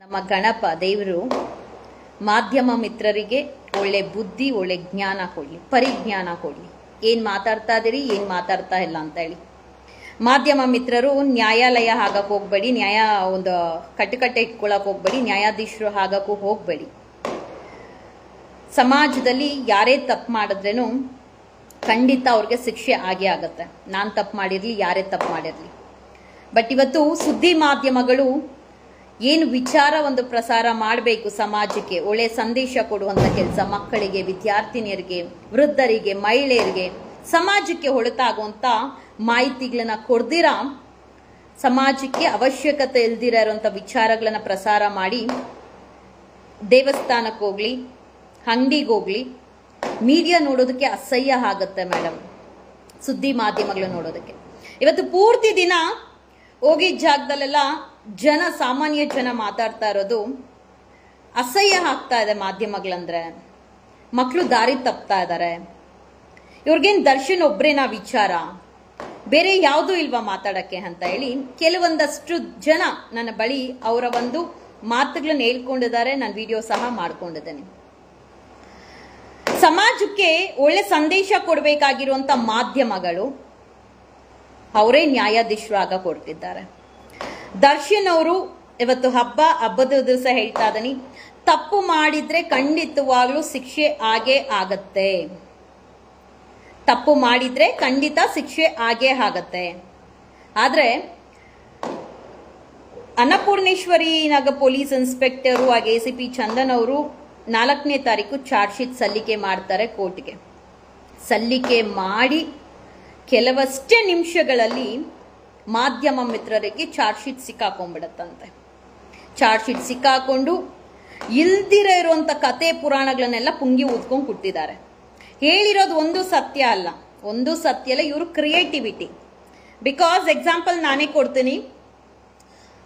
ನಮ್ಮ ಗಣಪ ದೇವರು ಮಾಧ್ಯಮ ಮಿತ್ರರಿಗೆ ಒಳ್ಳೆ ಬುದ್ಧಿ ಒಳ್ಳೆ ಜ್ಞಾನ ಕೊಡ್ಲಿ, ಪರಿಜ್ಞಾನ ಕೊಡ್ಲಿ. ಏನ್ ಮಾತಾಡ್ತಾ ಇದೀರಿ, ಏನ್ ಮಾತಾಡ್ತಾ ಇಲ್ಲ ಅಂತ ಹೇಳಿ. ಮಾಧ್ಯಮ ಮಿತ್ರರು ನ್ಯಾಯಾಲಯ ಆಗಕ್ಕೆ ಹೋಗ್ಬೇಡಿ, ಒಂದು ಕಟ್ಟುಕಟ್ಟೆ ಇಟ್ಕೊಳಕ್ ಹೋಗ್ಬೇಡಿ, ನ್ಯಾಯಾಧೀಶರು ಆಗಕ್ಕೂ ಹೋಗ್ಬೇಡಿ. ಸಮಾಜದಲ್ಲಿ ಯಾರೇ ತಪ್ಪು ಮಾಡಿದ್ರೇನು ಖಂಡಿತ ಅವ್ರಿಗೆ ಶಿಕ್ಷೆ ಆಗೇ ಆಗತ್ತೆ. ನಾನು ತಪ್ಪು ಮಾಡಿರ್ಲಿ, ಯಾರೇ ತಪ್ಪು ಮಾಡಿರ್ಲಿ. ಬಟ್ ಇವತ್ತು ಸುದ್ದಿ ಮಾಧ್ಯಮಗಳು ಏನು ವಿಚಾರ ಒಂದು ಪ್ರಸಾರ ಮಾಡಬೇಕು, ಸಮಾಜಕ್ಕೆ ಒಳ್ಳೆ ಸಂದೇಶ ಕೊಡುವಂತ ಕೆಲಸ, ಮಕ್ಕಳಿಗೆ, ವಿದ್ಯಾರ್ಥಿನಿಯರಿಗೆ, ವೃದ್ಧರಿಗೆ, ಮಹಿಳೆಯರಿಗೆ, ಸಮಾಜಕ್ಕೆ ಹೊಳತಾಗುವಂತ ಮಾಹಿತಿಗಳನ್ನ ಕೊಡ್ದಿರಾ, ಸಮಾಜಕ್ಕೆ ಅವಶ್ಯಕತೆ ಇಲ್ದಿರ ಇರುವಂತ ವಿಚಾರಗಳನ್ನ ಪ್ರಸಾರ ಮಾಡಿ ದೇವಸ್ಥಾನಕ್ಕೆ ಹೋಗ್ಲಿ, ಅಂಗಡಿಗೆ ಹೋಗ್ಲಿ, ಮೀಡಿಯಾ ನೋಡೋದಕ್ಕೆ ಅಸಹ್ಯ ಆಗತ್ತೆ ಮೇಡಮ್. ಸುದ್ದಿ ಮಾಧ್ಯಮಗಳು ನೋಡೋದಕ್ಕೆ ಇವತ್ತು ಪೂರ್ತಿ ದಿನ ಹೋಗಿದ್ದ ಜಾಗದಲ್ಲೆಲ್ಲ ಸಾಮಾನ್ಯ ಜನ ಮಾತಾಡ್ತಾ ಇರೋದು ಅಸಹ್ಯ ಆಗ್ತಾ ಇದೆ. ಮಾಧ್ಯಮಗಳಂದ್ರೆ ಮಕ್ಕಳು ದಾರಿ ತಪ್ತಾ ಇದ್ದಾರೆ. ಇವ್ರಿಗೇನ್ ದರ್ಶನ್ ಒಬ್ರೇನಾ ವಿಚಾರ, ಬೇರೆ ಯಾವುದೂ ಇಲ್ವಾ ಮಾತಾಡಕ್ಕೆ ಅಂತ ಹೇಳಿ ಕೆಲವೊಂದಷ್ಟು ಜನ ನನ್ನ ಬಳಿ ಅವರ ಒಂದು ಮಾತುಗಳನ್ನ ಹೇಳ್ಕೊಂಡಿದ್ದಾರೆ. ನಾನು ವಿಡಿಯೋ ಸಹ ಮಾಡ್ಕೊಂಡಿದ್ದೇನೆ. ಸಮಾಜಕ್ಕೆ ಒಳ್ಳೆ ಸಂದೇಶ ಕೊಡಬೇಕಾಗಿರುವಂತ ಮಾಧ್ಯಮಗಳು ಅವರೇ ನ್ಯಾಯಾಧೀಶರಾಗ ಕೊಡ್ತಿದ್ದಾರೆ. ದರ್ಶನ್ ಅವರು ಇವತ್ತು ಹಬ್ಬದ ದಿವಸ ಹೇಳ್ತಾ ಇದ್ದಾನೆ, ತಪ್ಪು ಮಾಡಿದ್ರೆ ಖಂಡಿತವಾಗ್ಲೂ ಶಿಕ್ಷೆ ಆಗೇ ಆಗತ್ತೆ. ತಪ್ಪು ಮಾಡಿದ್ರೆ ಖಂಡಿತ ಶಿಕ್ಷೆ ಆಗೇ ಆಗತ್ತೆ. ಆದ್ರೆ ಅನ್ನಪೂರ್ಣೇಶ್ವರಿ ನಗರ ಪೊಲೀಸ್ ಇನ್ಸ್ಪೆಕ್ಟರು ಹಾಗೆ ACP ಚಂದನ್ ಅವರು 4ನೇ ತಾರೀಕು ಚಾರ್ಜ್ ಶೀಟ್ ಸಲ್ಲಿಕೆ ಮಾಡ್ತಾರೆ ಕೋರ್ಟ್ಗೆ. ಸಲ್ಲಿಕೆ ಮಾಡಿ ಕೆಲವಷ್ಟೇ ನಿಮಿಷಗಳಲ್ಲಿ ಮಾಧ್ಯಮ ಮಿತ್ರರಿಗೆ ಚಾರ್ಜ್ ಶೀಟ್ ಸಿಕ್ಕಾಕೊಂಡ್ಬಿಡತ್ತಂತೆ. ಚಾರ್ಜ್ ಶೀಟ್ ಸಿಕ್ಕಾಕೊಂಡು ಇಲ್ದಿರ ಇರುವಂತ ಕತೆ ಪುರಾಣಗಳನ್ನೆಲ್ಲ ಪುಂಗಿ ಊದ್ಕೊಂಡು ಕೊಟ್ಟಿದ್ದಾರೆ. ಹೇಳಿರೋದು ಒಂದು ಸತ್ಯ ಅಲ್ಲ, ಇವರು ಕ್ರಿಯೇಟಿವಿಟಿ. ಬಿಕಾಸ್ ಎಕ್ಸಾಂಪಲ್ ನಾನೇ ಕೊಡ್ತೀನಿ.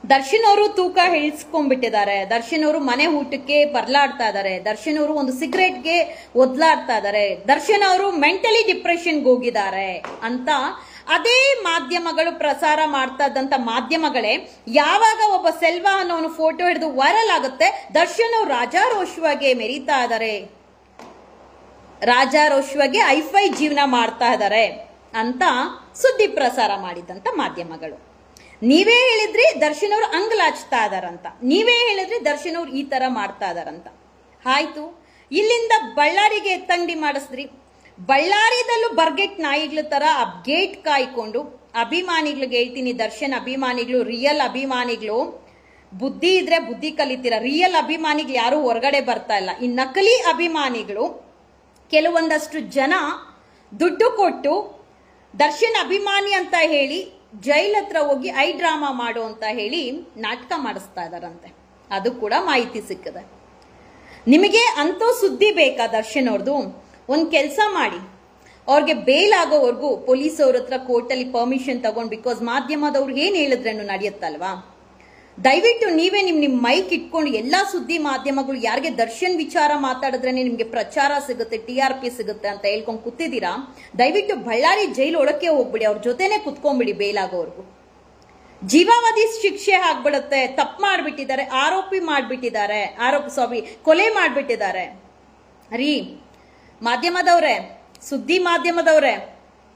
ದರ್ಶನ್ ಅವರು ತೂಕ ಇಳಿಸ್ಕೊಂಡ್ಬಿಟ್ಟಿದ್ದಾರೆ, ದರ್ಶನ್ ಅವರು ಮನೆ ಊಟಕ್ಕೆ ಬರ್ಲಾಡ್ತಾ ಇದ್ದಾರೆ, ದರ್ಶನ್ ಅವರು ಒಂದು ಸಿಗರೇಟ್ಗೆ ಒದ್ಲಾಡ್ತಾ ಇದ್ದಾರೆ, ದರ್ಶನ್ ಅವರು ಮೆಂಟಲಿ ಡಿಪ್ರೆಷನ್ಗೆ ಹೋಗಿದ್ದಾರೆ ಅಂತ ಅದೇ ಮಾಧ್ಯಮಗಳು ಪ್ರಸಾರ ಮಾಡ್ತಾ ಇದ್ದಂತ ಮಾಧ್ಯಮಗಳೇ ಯಾವಾಗ ಒಬ್ಬ ಸೆಲ್ವಾ ಅನ್ನೋನು ಫೋಟೋ ಹಿಡಿದು ವೈರಲ್ ಆಗುತ್ತೆ, ದರ್ಶನ್ ಅವರು ರಾಜಾರೋಷವಾಗಿ ಮೆರೀತಾ ಇದ್ದಾರೆ, ರಾಜಾರೋಷವಾಗಿ ಐಫೈ ಜೀವನ ಮಾಡ್ತಾ ಇದ್ದಾರೆ ಅಂತ ಸುದ್ದಿ ಪ್ರಸಾರ ಮಾಡಿದಂತ ಮಾಧ್ಯಮಗಳು. ನೀವೇ ಹೇಳಿದ್ರಿ ದರ್ಶನ್ ಅವರು ಅಂಗಲಾಚ್ತಾ ಇದಾರಂತ, ನೀವೇ ಹೇಳಿದ್ರಿ ದರ್ಶನ್ ಅವ್ರು ಈ ತರ ಮಾಡ್ತಾ ಇದಾರಂತ. ಆಯ್ತು, ಇಲ್ಲಿಂದ ಬಳ್ಳಾರಿಗೆ ಎತ್ತಂಗಡಿ ಮಾಡಿಸ್ರಿ. ಬಳ್ಳಾರಿದಲ್ಲೂ ಬರ್ಗೆಟ್ ನಾಯಿಗಳ ತರ ಗೇಟ್ ಕಾಯ್ಕೊಂಡು ಅಭಿಮಾನಿಗಳಿಗೆ ಹೇಳ್ತೀನಿ, ದರ್ಶನ್ ಅಭಿಮಾನಿಗಳು, ರಿಯಲ್ ಅಭಿಮಾನಿಗಳು, ಬುದ್ಧಿ ಇದ್ರೆ ಬುದ್ಧಿ ಕಲಿತೀರ. ರಿಯಲ್ ಅಭಿಮಾನಿಗಳು ಯಾರು ಹೊರಗಡೆ ಬರ್ತಾ ಇಲ್ಲ. ಈ ನಕಲಿ ಅಭಿಮಾನಿಗಳು ಕೆಲವೊಂದಷ್ಟು ಜನ ದುಡ್ಡು ಕೊಟ್ಟು ದರ್ಶನ್ ಅಭಿಮಾನಿ ಅಂತ ಹೇಳಿ ಜೈಲ್ ಹತ್ರ ಹೋಗಿ ಐ ಡ್ರಾಮಾ ಮಾಡು ಅಂತ ಹೇಳಿ ನಾಟಕ ಮಾಡಿಸ್ತಾ ಇದಾರಂತೆ. ಅದು ಕೂಡ ಮಾಹಿತಿ ಸಿಕ್ಕಿದೆ. ನಿಮಗೆ ಅಂತೂ ಸುದ್ದಿ ಬೇಕಾ ದರ್ಶನ್ ಅವ್ರದ್ದು? ಒಂದ್ ಕೆಲಸ ಮಾಡಿ, ಅವ್ರಿಗೆ ಬೇಲ್ ಆಗೋವರೆಗೂ ಪೊಲೀಸ್ ಅವ್ರ ಹತ್ರ ಕೋರ್ಟಲ್ಲಿ ಪರ್ಮಿಷನ್ ತಗೊಂಡು, ಬಿಕಾಸ್ ಮಾಧ್ಯಮದವ್ರು ಏನ್ ಹೇಳಿದ್ರೇನು ನಡೆಯುತ್ತಲ್ವಾ. ದಯವಿಟ್ಟು ನೀವೇ ನಿಮ್ ಮೈಕ್ ಇಟ್ಕೊಂಡು ಎಲ್ಲಾ ಸುದ್ದಿ ಮಾಧ್ಯಮಗಳು ಯಾರಿಗೆ ದರ್ಶನ್ ವಿಚಾರ ಮಾತಾಡಿದ್ರೇನೆ ನಿಮ್ಗೆ ಪ್ರಚಾರ ಸಿಗುತ್ತೆ, TRP ಸಿಗುತ್ತೆ ಅಂತ ಹೇಳ್ಕೊಂಡು ಕೂತಿದ್ದೀರಾ, ದಯವಿಟ್ಟು ಬಳ್ಳಾರಿ ಜೈಲು ಒಳಕ್ಕೆ ಹೋಗ್ಬಿಡಿ, ಅವ್ರ ಜೊತೆನೆ ಕುತ್ಕೊಂಡ್ಬಿಡಿ ಬೇಲಾಗೋವರೆಗೂ. ಜೀವಾವಧಿ ಶಿಕ್ಷೆ ಆಗ್ಬಿಡುತ್ತೆ. ತಪ್ಪು ಮಾಡ್ಬಿಟ್ಟಿದ್ದಾರೆ, ಕೊಲೆ ಮಾಡ್ಬಿಟ್ಟಿದ್ದಾರೆ. ರೀ ಮಾಧ್ಯಮದವ್ರೆ, ಸುದ್ದಿ ಮಾಧ್ಯಮದವ್ರೆ,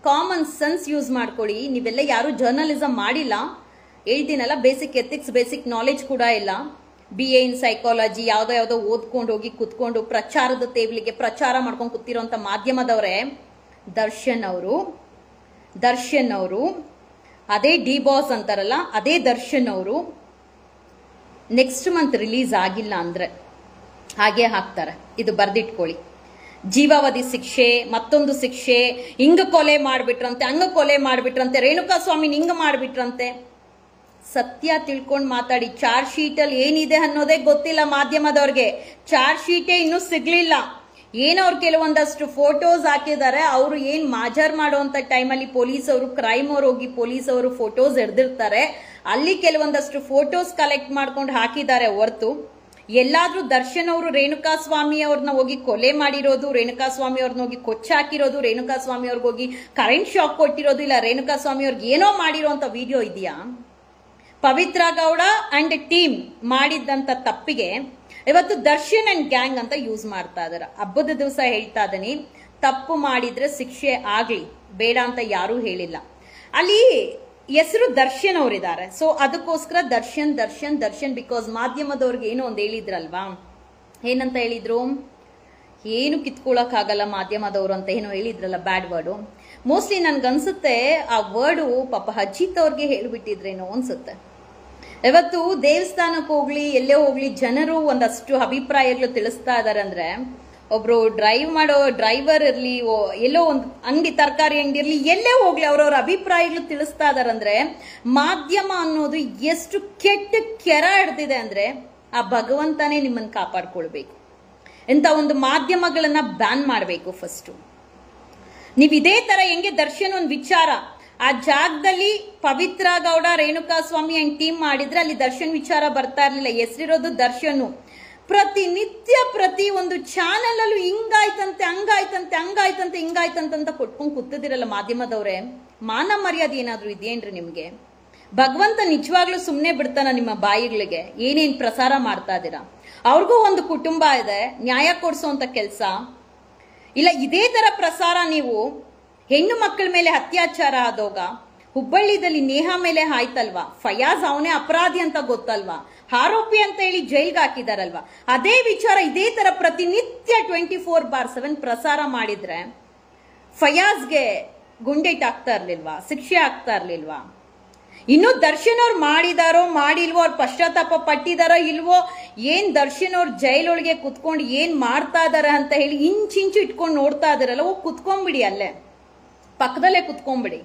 ಕಾಮನ್ ಸೆನ್ಸ್ ಯೂಸ್ ಮಾಡ್ಕೊಳ್ಳಿ. ನೀವೆಲ್ಲ ಯಾರು ಜರ್ನಲಿಸಂ ಮಾಡಿಲ್ಲ, ಹೇಳ್ತೀನಲ್ಲ, ಬೇಸಿಕ್ ಎಥಿಕ್ಸ್, ಬೇಸಿಕ್ ನಾಲೆಜ್ ಕೂಡ ಇಲ್ಲ. BA ಇನ್ ಸೈಕಾಲಜಿ ಯಾವ್ದೋ ಓದ್ಕೊಂಡು ಹೋಗಿ ಕುತ್ಕೊಂಡು ಪ್ರಚಾರದ ತೇವಲಿಗೆ ಪ್ರಚಾರ ಮಾಡ್ಕೊಂಡು ಕೂತಿರೋಂಥ ಮಾಧ್ಯಮದವ್ರೆ, ದರ್ಶನ್ ಅವರು ಅದೇ ಡಿ-ಬಾಸ್ ಅಂತಾರಲ್ಲ, ಅದೇ ದರ್ಶನ್ ಅವರು ನೆಕ್ಸ್ಟ್ ಮಂತ್ ರಿಲೀಸ್ ಆಗಿಲ್ಲ ಅಂದ್ರೆ ಹಾಗೆ ಹಾಕ್ತಾರೆ. ಇದು ಬರ್ದಿಟ್ಕೊಳ್ಳಿ. ಜೀವಾವಧಿ ಶಿಕ್ಷೆ, ಮತ್ತೊಂದು ಶಿಕ್ಷೆ, ಹಿಂಗ ಕೊಲೆ ಮಾಡ್ಬಿಟ್ರಂತೆ, ಹಂಗ ಕೊಲೆ ಮಾಡ್ಬಿಟ್ರಂತೆ, ರೇಣುಕಾ ಸ್ವಾಮಿ ಹಿಂಗ ಮಾಡ್ಬಿಟ್ರಂತೆ. ಸತ್ಯ ತಿಳ್ಕೊಂಡು ಮಾತಾಡಿ. ಚಾರ್ಜ್ ಶೀಟ್ ಅಲ್ಲಿ ಏನಿದೆ ಅನ್ನೋದೇ ಗೊತ್ತಿಲ್ಲ ಮಾಧ್ಯಮದವ್ರಿಗೆ. ಚಾರ್ಜ್ ಶೀಟೇ ಇನ್ನೂ ಸಿಗ್ಲಿಲ್ಲ. ಏನವ್ರು ಕೆಲವೊಂದಷ್ಟು ಫೋಟೋಸ್ ಹಾಕಿದ್ದಾರೆ. ಅವರು ಏನ್ ಮಾಜರ್ ಮಾಡುವಂತ ಟೈಮಲ್ಲಿ ಪೊಲೀಸ್ ಅವರು, ಕ್ರೈಮ್ ಅವ್ರು ಹೋಗಿ ಪೊಲೀಸ್ ಅವರು ಫೋಟೋಸ್ ಎಡ್ದಿರ್ತಾರೆ, ಅಲ್ಲಿ ಕೆಲವೊಂದಷ್ಟು ಫೋಟೋಸ್ ಕಲೆಕ್ಟ್ ಮಾಡ್ಕೊಂಡು ಹಾಕಿದ್ದಾರೆ ಹೊರತು ಎಲ್ಲಾದ್ರೂ ದರ್ಶನ್ ಅವರು ರೇಣುಕಾ ಸ್ವಾಮಿ ಅವ್ರನ್ನ ಹೋಗಿ ಕೊಲೆ ಮಾಡಿರೋದು, ರೇಣುಕಾ ಸ್ವಾಮಿ ಅವ್ರನ್ನ ಹೋಗಿ ಕೊಚ್ಚಾಕಿರೋದು, ರೇಣುಕಾ ಸ್ವಾಮಿ ಅವ್ರಿಗೆ ಹೋಗಿ ಕರೆಂಟ್ ಶಾಕ್ ಕೊಟ್ಟಿರೋದು, ಇಲ್ಲ ರೇಣುಕಾ ಸ್ವಾಮಿ ಅವ್ರಿಗೆ ಏನೋ ಮಾಡಿರೋ ಅಂತ ವಿಡಿಯೋ ಇದೆಯಾ? ಪವಿತ್ರ ಗೌಡ ಅಂಡ್ ಟೀಮ್ ಮಾಡಿದ್ದಂತ ತಪ್ಪಿಗೆ ಇವತ್ತು ದರ್ಶನ್ ಅಂಡ್ ಗ್ಯಾಂಗ್ ಅಂತ ಯೂಸ್ ಮಾಡ್ತಾ ಇದಾರೆ. ಹಬ್ಬದ ದಿವಸ ಹೇಳ್ತಾ ಇದೀನಿ, ತಪ್ಪು ಮಾಡಿದ್ರೆ ಶಿಕ್ಷೆ ಆಗ್ಲಿ, ಬೇಡ ಅಂತ ಯಾರೂ ಹೇಳಿಲ್ಲ. ಅಲ್ಲಿ ಹೆಸರು ದರ್ಶನ್ ಅವರಿದ್ದಾರೆ. ಸೊ ಅದಕ್ಕೋಸ್ಕರ ದರ್ಶನ್ ದರ್ಶನ್ ದರ್ಶನ್ ಬಿಕಾಸ್ ಮಾಧ್ಯಮದವ್ರಿಗೆ ಏನೋ ಒಂದು ಹೇಳಿದ್ರಲ್ವಾ, ಏನಂತ ಹೇಳಿದ್ರು, ಏನು ಕಿತ್ಕೊಳಕ್ ಆಗಲ್ಲ ಮಾಧ್ಯಮದವರು ಅಂತ ಏನೋ ಹೇಳಿದ್ರಲ್ಲ, ಬ್ಯಾಡ್ ವರ್ಡು. ಮೋಸ್ಟ್ಲಿ ನನ್ಗನ್ಸುತ್ತೆ ಆ ವರ್ಡು ಪಾಪ ಅಜಿತ್ ಅವ್ರಿಗೆ ಹೇಳ್ಬಿಟ್ಟಿದ್ರೇನೋ ಅನ್ಸುತ್ತೆ. ಇವತ್ತು ದೇವಸ್ಥಾನಕ್ಕೆ ಹೋಗ್ಲಿ ಎಲ್ಲೇ ಹೋಗ್ಲಿ ಜನರು ಒಂದಷ್ಟು ಅಭಿಪ್ರಾಯಗಳು ತಿಳಿಸ್ತಾ ಇದಾರೆ ಅಂದ್ರೆ, ಒಬ್ರು ಡ್ರೈವ್ ಮಾಡೋ ಡ್ರೈವರ್ ಇರ್ಲಿ, ಎಲ್ಲೋ ಒಂದು ಅಂಗಡಿ ತರಕಾರಿ ಅಂಗಡಿ ಇರ್ಲಿ, ಎಲ್ಲೇ ಹೋಗ್ಲಿ ಅವ್ರವ್ರ ಅಭಿಪ್ರಾಯಗಳು ತಿಳಿಸ್ತಾ ಇದಾರಂದ್ರೆ ಮಾಧ್ಯಮ ಅನ್ನೋದು ಎಷ್ಟು ಕೆಟ್ಟ ಕೆರ ಹಿಡ್ದಿದೆ ಅಂದ್ರೆ ಆ ಭಗವಂತನೇ ನಿಮ್ಮನ್ನ ಕಾಪಾಡ್ಕೊಳ್ಬೇಕು. ಇಂಥ ಒಂದು ಮಾಧ್ಯಮಗಳನ್ನ ಬ್ಯಾನ್ ಮಾಡಬೇಕು. ಫಸ್ಟ್ ನೀವ್ ಇದೇ ತರ ಹೆಂಗೆ ದರ್ಶನ್ ಒಂದು ವಿಚಾರ ಆ ಜಾಗದಲ್ಲಿ ಪವಿತ್ರ ಗೌಡ ರೇಣುಕಾ ಸ್ವಾಮಿ ಅಂಡ್ ಟೀಮ್ ಮಾಡಿದ್ರೆ ಅಲ್ಲಿ ದರ್ಶನ್ ವಿಚಾರ ಬರ್ತಾ ಇರ್ಲಿಲ್ಲ. ಹೆಸರಿರೋದು ದರ್ಶನ್. ಪ್ರತಿನಿತ್ಯ ಪ್ರತಿ ಒಂದು ಚಾನೆಲ್ ಅಲ್ಲೂ ಹಿಂಗಾಯ್ತಂತೆ ಹಂಗಾಯ್ತಂತೆ ಹಂಗಾಯ್ತಂತೆ ಹಿಂಗಾಯ್ತಂತ ಕೊಟ್ಕೊಂಡ್ ಕೂತಿದಿರಲ್ಲ ಮಾಧ್ಯಮದವ್ರೆ. ಮಾನ ಮರ್ಯಾದೆ ಏನಾದ್ರು ಇದೆಯೇನ್ರಿ ನಿಮ್ಗೆ? ಭಗವಂತ ನಿಜವಾಗ್ಲೂ ಸುಮ್ನೆ ಬಿಡ್ತಾನ ನಿಮ್ಮ ಬಾಯಿಗಳಿಗೆ ಏನೇನ್ ಪ್ರಸಾರ ಮಾಡ್ತಾ ಇದೀರಾ? ಅವ್ರಿಗೂ ಒಂದು ಕುಟುಂಬ ಇದೆ, ನ್ಯಾಯ ಕೊಡ್ಸೋಂತ ಕೆಲ್ಸ ಇಲ್ಲ. ಇದೇ ತರ ಪ್ರಸಾರ ನೀವು ಹೆಣ್ಣು ಮಕ್ಕಳ ಮೇಲೆ ಅತ್ಯಾಚಾರ ಆದೋಗ ಹುಬ್ಬಳ್ಳಿದಲ್ಲಿ ನೇಹಾ ಮೇಲೆ ಆಯ್ತಲ್ವಾ, ಫಯಾಜ್ ಅವನೇ ಅಪರಾಧಿ ಅಂತ ಗೊತ್ತಲ್ವಾ, ಆರೋಪಿ ಅಂತ ಹೇಳಿ ಜೈಲ್ಗೆ ಹಾಕಿದಾರಲ್ವಾ, ಅದೇ ವಿಚಾರ ಇದೇ ತರ ಪ್ರತಿನಿತ್ಯ 24/7 ಪ್ರಸಾರ ಮಾಡಿದ್ರೆ ಫಯಾಜ್ಗೆ ಗುಂಡೇಟ್ ಆಗ್ತಾ ಇರ್ಲಿಲ್ವಾ, ಶಿಕ್ಷೆ ಆಗ್ತಾ ಇರ್ಲಿಲ್ವಾ? ಇನ್ನು ದರ್ಶನ್ ಅವ್ರು ಮಾಡಿದಾರೋ ಮಾಡಿಲ್ವೋ, ಅವ್ರು ಪಶ್ಚಾತ್ತಾಪ ಪಟ್ಟಿದಾರೋ ಇಲ್ವೋ, ಏನ್ ದರ್ಶನ್ ಅವ್ರು ಜೈಲೊಳಗೆ ಕುತ್ಕೊಂಡು ಏನ್ ಮಾಡ್ತಾ ಇದಾರೆ ಅಂತ ಹೇಳಿ ಇಂಚಿಂಚು ಇಟ್ಕೊಂಡು ನೋಡ್ತಾ ಇದಾರಲ್ಲ, ಹೋಗಿ ಕುತ್ಕೊಂಡ್ಬಿಡಿ, ಅಲ್ಲೇ ಪಕ್ಕದಲ್ಲೇ ಕುತ್ಕೊಂಡ್ಬಿಡಿ.